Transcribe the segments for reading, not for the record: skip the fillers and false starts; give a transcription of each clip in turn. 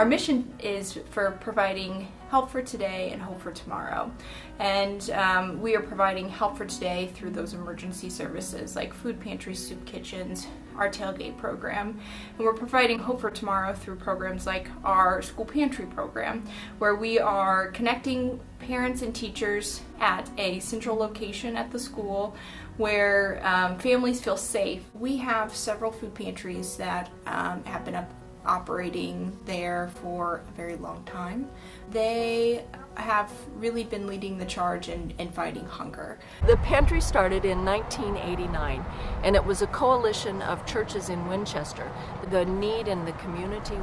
Our mission is for providing help for today and hope for tomorrow. And we are providing help for today through those emergency services like food pantries, soup kitchens, our tailgate program. And we're providing hope for tomorrow through programs like our school pantry program, where we are connecting parents and teachers at a central location at the school where families feel safe. We have several food pantries that have been operating there for a very long time. They have really been leading the charge in fighting hunger. The pantry started in 1989, and it was a coalition of churches in Winchester. The need in the community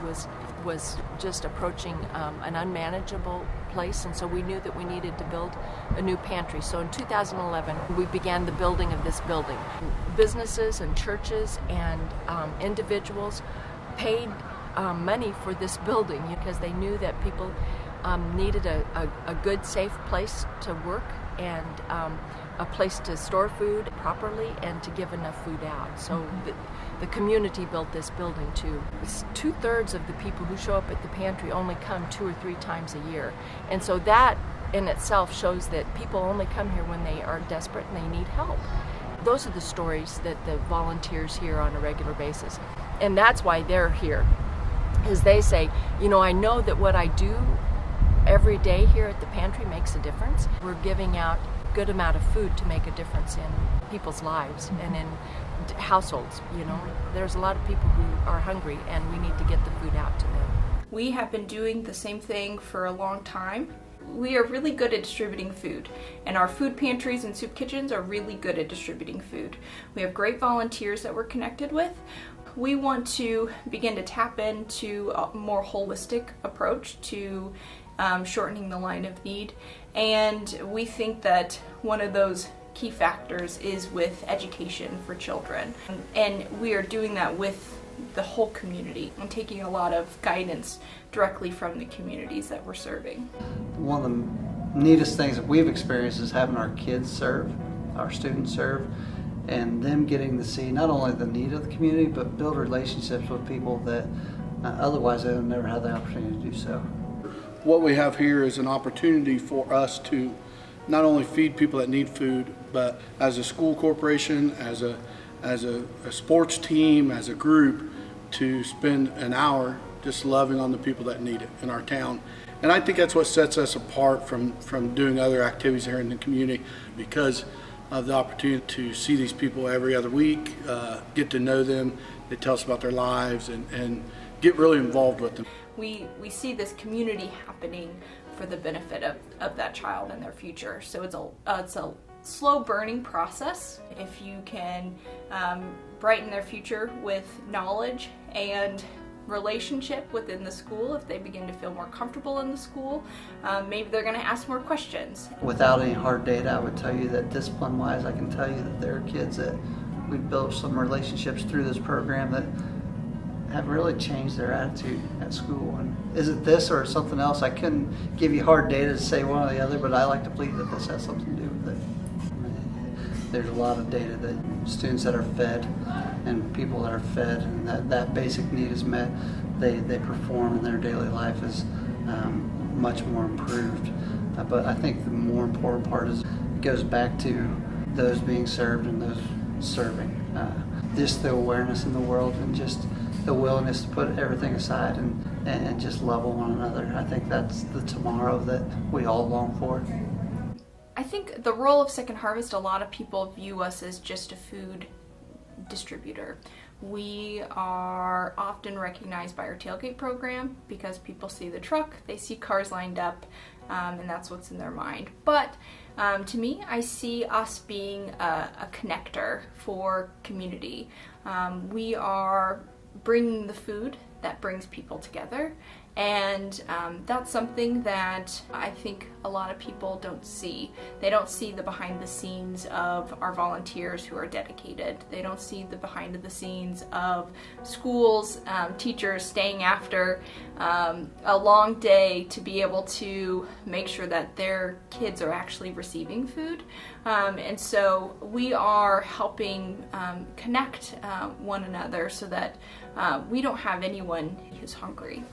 was just approaching an unmanageable place, and so we knew that we needed to build a new pantry. So in 2011, we began the building of this building. Businesses and churches and individuals paid money for this building because they knew that people needed a good, safe place to work and a place to store food properly and to give enough food out. So the community built this building too. 2/3 of the people who show up at the pantry only come 2 or 3 times a year. And so that in itself shows that people only come here when they are desperate and they need help. Those are the stories that the volunteers hear on a regular basis. And that's why they're here, is they say, you know, I know that what I do every day here at the pantry makes a difference. We're giving out a good amount of food to make a difference in people's lives and in households. You know, there's a lot of people who are hungry and we need to get the food out to them. We have been doing the same thing for a long time. We are really good at distributing food, and our food pantries and soup kitchens are really good at distributing food. We have great volunteers that we're connected with. We want to begin to tap into a more holistic approach to shortening the line of need, and we think that one of those key factors is with education for children, and we are doing that with the whole community and taking a lot of guidance directly from the communities that we're serving. One of the neatest things that we've experienced is having our kids serve, our students serve, and them getting to see not only the need of the community, but build relationships with people that otherwise they would never have the opportunity to do so. What we have here is an opportunity for us to not only feed people that need food, but as a school corporation, as a sports team, as a group, to spend an hour just loving on the people that need it in our town. And I think that's what sets us apart from doing other activities here in the community, because of the opportunity to see these people every other week, get to know them, they tell us about their lives, and get really involved with them. We see this community happening for the benefit of that child and their future. So it's a slow burning process. If you can brighten their future with knowledge and relationship within the school, if they begin to feel more comfortable in the school, maybe they're going to ask more questions. Without any hard data, I would tell you that discipline-wise, I can tell you that there are kids that we've built some relationships through this program that have really changed their attitude at school. And is it this or something else? I couldn't give you hard data to say one or the other, but I like to believe that this has something to do with it. There's a lot of data that students that are fed and people that are fed and that basic need is met, they perform in their daily life is much more improved. But I think the more important part is it goes back to those being served and those serving. Just the awareness in the world and just the willingness to put everything aside and just love one another. I think that's the tomorrow that we all long for. I think the role of Second Harvest, a lot of people view us as just a food distributor. We are often recognized by our tailgate program because people see the truck, they see cars lined up, and that's what's in their mind. But to me, I see us being a connector for community. We are bringing the food that brings people together, and that's something that I think a lot of people don't see. They don't see the behind the scenes of our volunteers who are dedicated. They don't see the behind the scenes of schools, teachers staying after a long day to be able to make sure that their kids are actually receiving food. And so we are helping connect one another so that we don't have anyone who's hungry.